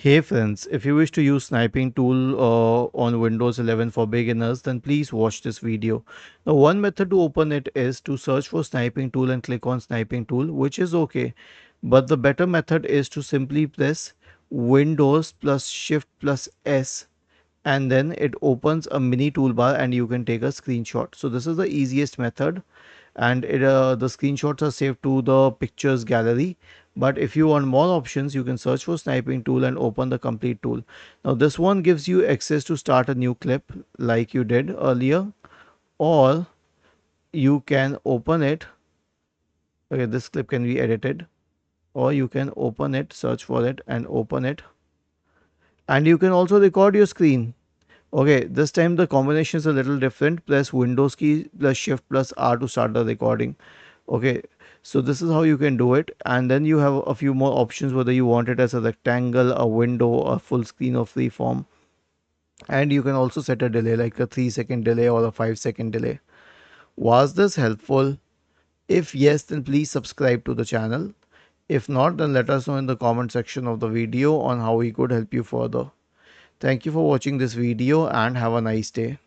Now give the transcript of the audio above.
Hey friends, if you wish to use sniping tool on Windows 11 for beginners, then please watch this video. Now, one method to open it is to search for sniping tool and click on sniping tool, which is okay. But the better method is to simply press Windows plus Shift plus S, and then it opens a mini toolbar and you can take a screenshot. So this is the easiest method, and the screenshots are saved to the pictures gallery. But if you want more options, you can search for sniping tool and open the complete tool. Now this one gives you access to start a new clip like you did earlier, or you can open it. Okay, this clip can be edited, or you can open it, search for it and open it, and you can also record your screen. Okay, this time the combination is a little different. Press Windows key plus Shift plus R to start the recording. Okay, so this is how you can do it, and then you have a few more options whether you want it as a rectangle, a window, a full screen or freeform. And you can also set a delay like a 3-second delay or a 5-second delay. Was this helpful? If yes, then please subscribe to the channel. If not, then let us know in the comment section of the video on how we could help you further. Thank you for watching this video and have a nice day.